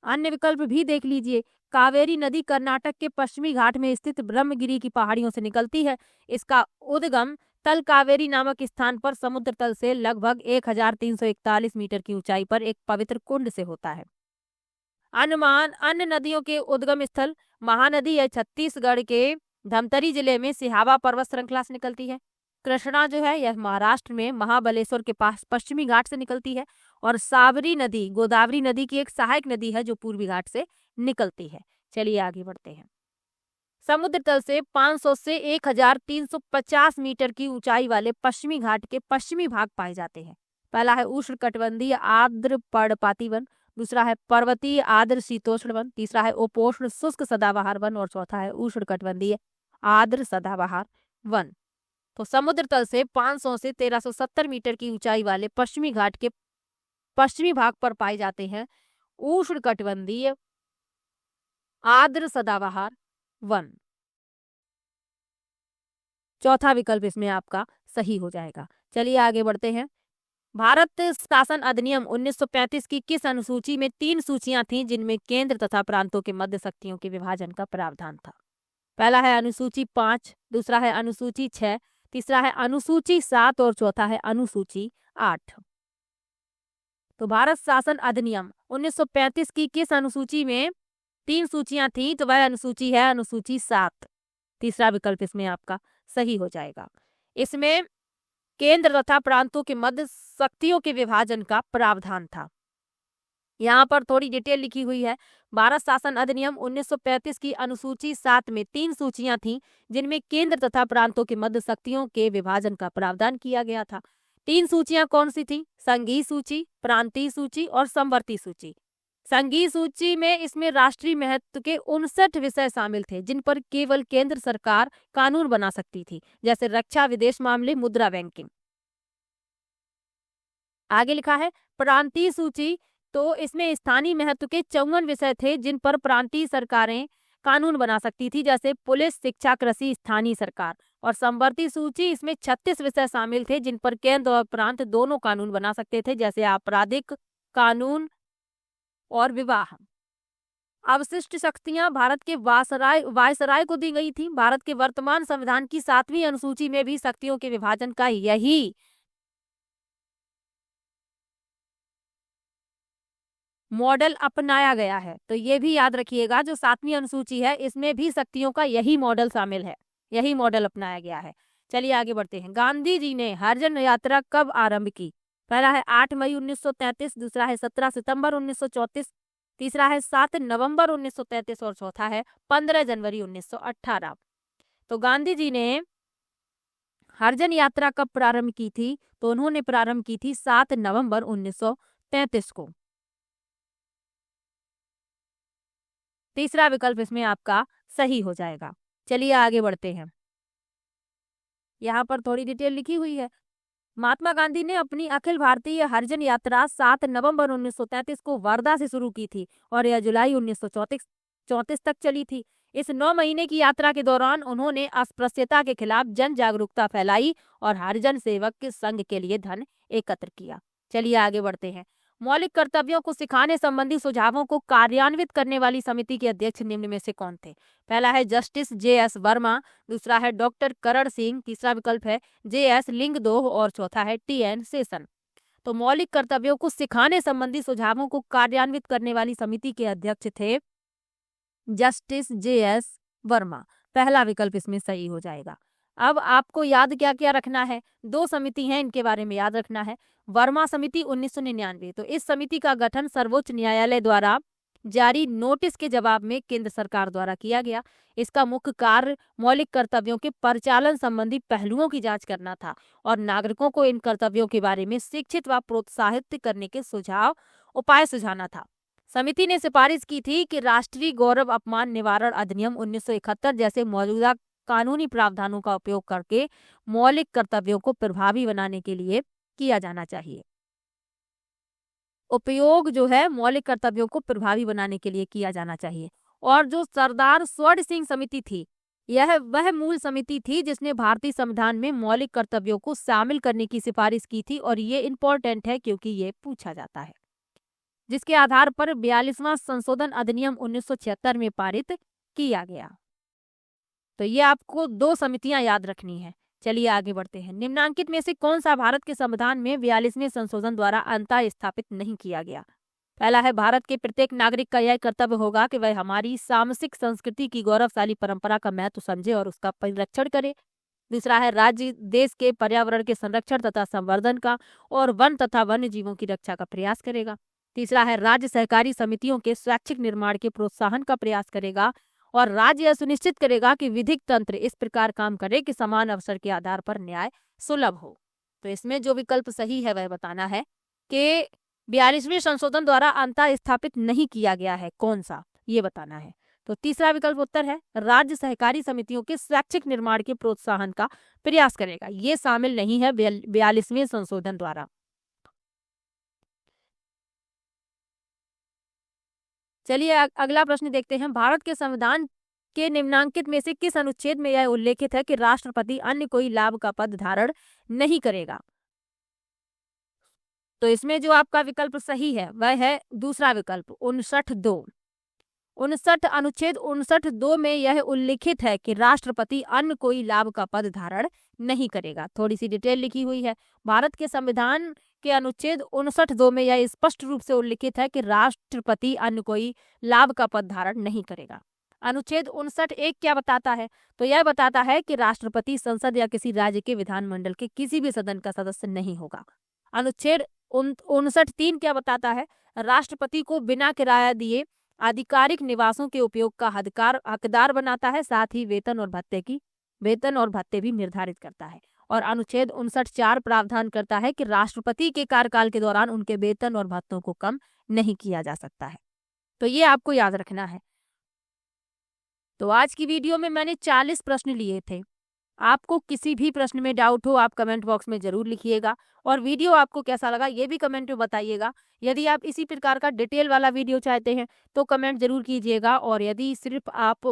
अन्य विकल्प भी देख लीजिए। कावेरी नदी कर्नाटक के पश्चिमी घाट में स्थित ब्रह्मगिरी की पहाड़ियों से निकलती है। इसका उद्गम तल कावेरी नामक स्थान पर समुद्र तल से लगभग 1341 मीटर की ऊंचाई पर एक पवित्र कुंड से होता है। अन्य नदियों के उद्गम स्थल महानदी है छत्तीसगढ़ के धमतरी जिले में सिहावा पर्वत श्रृंखला से निकलती है। कृष्णा जो है यह महाराष्ट्र में महाबलेश्वर के पास पश्चिमी घाट से निकलती है। और साबरी नदी गोदावरी नदी की एक सहायक नदी है जो पूर्वी घाट से निकलती है। चलिए आगे बढ़ते हैं। समुद्र तल से 500 से 1350 मीटर की ऊंचाई वाले पश्चिमी घाट के पश्चिमी भाग पाए जाते हैं। पहला है उष्णकटिबंधीय आर्द्र पर्णपाती वन, दूसरा है पर्वतीय आर्द्र शीतोष्ण वन, तीसरा है उपोष्ण शुष्क सदाबहार वन और चौथा है उष्णकटिबंधीय आर्द्र सदाबहार वन। तो समुद्र तल से 500 से 1370 मीटर की ऊंचाई वाले पश्चिमी घाट के पश्चिमी भाग पर पाए जाते हैं उष्णकटिबंधीय आर्द्र सदाबहार वन। चौथा विकल्प इसमें आपका सही हो जाएगा। चलिए आगे बढ़ते हैं। भारत शासन अधिनियम 1935 की किस अनुसूची में 3 सूचियां थीं जिनमें केंद्र तथा प्रांतों के मध्य शक्तियों के विभाजन का प्रावधान था? पहला है अनुसूची 5, दूसरा है अनुसूची 6, तीसरा है अनुसूची 7 और चौथा है अनुसूची 8। तो भारत शासन अधिनियम 1935 की किस अनुसूची में 3 सूचियां थीं? तो वह अनुसूची है अनुसूची 7। तीसरा विकल्प इसमें आपका सही हो जाएगा। इसमें केंद्र तथा प्रांतों के मध्य शक्तियों के विभाजन का प्रावधान था। यहाँ पर थोड़ी डिटेल लिखी हुई है। भारत शासन अधिनियम 1935 की अनुसूची 7 में 3 सूचियां थीं जिनमें केंद्र तथा प्रांतों के मध्य शक्तियों के विभाजन का प्रावधान किया गया था। 3 सूचियां कौन सी थी? संघीय सूची, प्रांतीय सूची और समवर्ती सूची। संघीय सूची में इसमें राष्ट्रीय महत्व के 59 विषय शामिल थे जिन पर केवल केंद्र सरकार कानून बना सकती थी, जैसे रक्षा, विदेश मामले, मुद्रा, बैंकिंग। आगे लिखा है प्रांतीय सूची। तो इसमें स्थानीय महत्व के 54 विषय थे जिन पर प्रांतीय सरकारें कानून बना सकती थी, जैसे पुलिस, शिक्षा, कृषि, स्थानीय सरकार। और समवर्ती सूची, इसमें 36 विषय शामिल थे जिन पर केंद्र और प्रांत दोनों कानून बना सकते थे, जैसे आपराधिक कानून और विवाह। अवशिष्ट शक्तियां भारत के वायसराय को दी गई थी। भारत के वर्तमान संविधान की 7वीं अनुसूची में भी शक्तियों के विभाजन का यही मॉडल अपनाया गया है। तो ये भी याद रखिएगा, जो 7वीं अनुसूची है इसमें भी शक्तियों का यही मॉडल शामिल है, यही मॉडल अपनाया गया है। चलिए आगे बढ़ते हैं। गांधी जी ने हरिजन यात्रा कब आरंभ की? पहला है 8 मई 1933, दूसरा है 17 सितंबर 1934, तीसरा है 7 नवंबर 1933 और चौथा है 15 जनवरी 1918। तो गांधी जी ने हरिजन यात्रा कब प्रारंभ की थी? तो उन्होंने प्रारंभ की थी 7 नवंबर 1933 को। तीसरा विकल्प इसमें आपका सही हो जाएगा। चलिए आगे बढ़ते हैं। यहाँ पर थोड़ी डिटेल लिखी हुई है। महात्मा गांधी ने अपनी अखिल भारतीय हरिजन यात्रा 7 नवंबर 1933 को वर्धा से शुरू की थी और यह जुलाई 1934 तक चली थी। इस 9 महीने की यात्रा के दौरान उन्होंने अस्पृश्यता के खिलाफ जन जागरूकता फैलाई और हरिजन सेवक के संघ के लिए धन एकत्र किया। चलिए आगे बढ़ते हैं। मौलिक कर्तव्यों को सिखाने संबंधी सुझावों को कार्यान्वित करने वाली समिति के अध्यक्ष निम्न में से कौन थे? पहला है जस्टिस जे.एस. वर्मा, दूसरा है डॉक्टर करण सिंह, तीसरा विकल्प है जे.एस. लिंगदोह और चौथा है टी.एन. शेषन। तो मौलिक कर्तव्यों को सिखाने संबंधी सुझावों को कार्यान्वित करने वाली समिति के अध्यक्ष थे जस्टिस जे.एस. वर्मा। पहला विकल्प इसमें सही हो जाएगा। अब आपको याद क्या क्या रखना है? 2 समिति हैं, इनके बारे में याद रखना है। वर्मा समिति 1999, तो इस समिति का गठन सर्वोच्च न्यायालय द्वारा जारी नोटिस के जवाब में केंद्र सरकार द्वारा किया गया। इसका मुख्य कार्य मौलिक कर्तव्यों के परिचालन संबंधी पहलुओं की जांच करना था और नागरिकों को इन कर्तव्यों के बारे में शिक्षित व प्रोत्साहित करने के उपाय सुझाना था। समिति ने सिफारिश की थी कि राष्ट्रीय गौरव अपमान निवारण अधिनियम 1971 जैसे मौजूदा कानूनी प्रावधानों का उपयोग करके मौलिक कर्तव्यों को प्रभावी बनाने के लिए किया जाना चाहिए। उपयोग जो है मौलिक कर्तव्यों को प्रभावी बनाने के लिए किया जाना चाहिए। और जो सरदार स्वर्ण सिंह समिति थी, वह मूल समिति थी जिसने भारतीय संविधान में मौलिक कर्तव्यों को शामिल करने की सिफारिश की थी और ये इम्पोर्टेंट है क्योंकि ये पूछा जाता है, जिसके आधार पर 42वां संशोधन अधिनियम 1976 में पारित किया गया। तो ये आपको 2 समितियां याद रखनी है। चलिए आगे बढ़ते हैं। निम्नांकित में से कौन सा भारत के संविधान में 42वें संशोधन द्वारा अंतर स्थापित नहीं किया गया? पहला है भारत के प्रत्येक नागरिक का यह कर्तव्य होगा कि वह हमारी सामसिक संस्कृति की गौरवशाली परंपरा का महत्व समझे और उसका परिरक्षण करे। दूसरा है राज्य देश के पर्यावरण के संरक्षण तथा संवर्धन का और वन तथा वन्य जीवों की रक्षा का प्रयास करेगा। तीसरा है राज्य सहकारी समितियों के स्वैच्छिक निर्माण के प्रोत्साहन का प्रयास करेगा और राज्य यह सुनिश्चित करेगा कि विधिक तंत्र इस प्रकार काम करे कि समान अवसर के आधार पर न्याय सुलभ हो। तो इसमें जो विकल्प सही है वह बताना है कि 42वें संशोधन द्वारा अंतर स्थापित नहीं किया गया है, कौन सा, ये बताना है। तो तीसरा विकल्प उत्तर है राज्य सहकारी समितियों के स्वैच्छिक निर्माण के प्रोत्साहन का प्रयास करेगा, ये शामिल नहीं है 42वें संशोधन द्वारा। चलिए अगला प्रश्न देखते हैं। भारत के संविधान के निम्नांकित में से किस अनुच्छेद में यह उल्लेखित है कि राष्ट्रपति अन्य कोई लाभ का पद धारण नहीं करेगा? तो इसमें जो आपका विकल्प सही है वह है दूसरा विकल्प 59(2). 59(2) में यह उल्लिखित है कि राष्ट्रपति अन्य कोई लाभ का पद धारण नहीं करेगा। थोड़ी सी डिटेल लिखी हुई है। भारत के संविधान के अनुच्छेद 59(2) में यह स्पष्ट रूप से उल्लिखित है कि राष्ट्रपति अन्य कोई लाभ का पद धारण नहीं करेगा। अनुच्छेद 59(1) क्या बताता है? तो यह बताता है कि राष्ट्रपति संसद या किसी राज्य के विधानमंडल के किसी भी सदन का सदस्य नहीं होगा। अनुच्छेद 59(3) क्या बताता है? राष्ट्रपति को बिना किराया दिए आधिकारिक निवासों के उपयोग का हकदार बनाता है, साथ ही वेतन और भत्ते भी निर्धारित करता है। और अनुच्छेद 59(4) प्रावधान करता है कि राष्ट्रपति के कार्यकाल के दौरान उनके वेतन और भत्तों को कम नहीं किया जा सकता है। तो ये आपको याद रखना है। तो आज की वीडियो में मैंने 40 प्रश्न लिए थे। आपको किसी भी प्रश्न में डाउट हो आप कमेंट बॉक्स में ज़रूर लिखिएगा, और वीडियो आपको कैसा लगा ये भी कमेंट में बताइएगा। यदि आप इसी प्रकार का डिटेल वाला वीडियो चाहते हैं तो कमेंट ज़रूर कीजिएगा, और यदि सिर्फ आप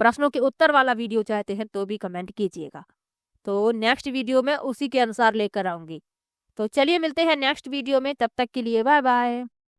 प्रश्नों के उत्तर वाला वीडियो चाहते हैं तो भी कमेंट कीजिएगा। तो नेक्स्ट वीडियो में उसी के अनुसार लेकर आऊँगी। तो चलिए मिलते हैं नेक्स्ट वीडियो में, तब तक के लिए बाय बाय।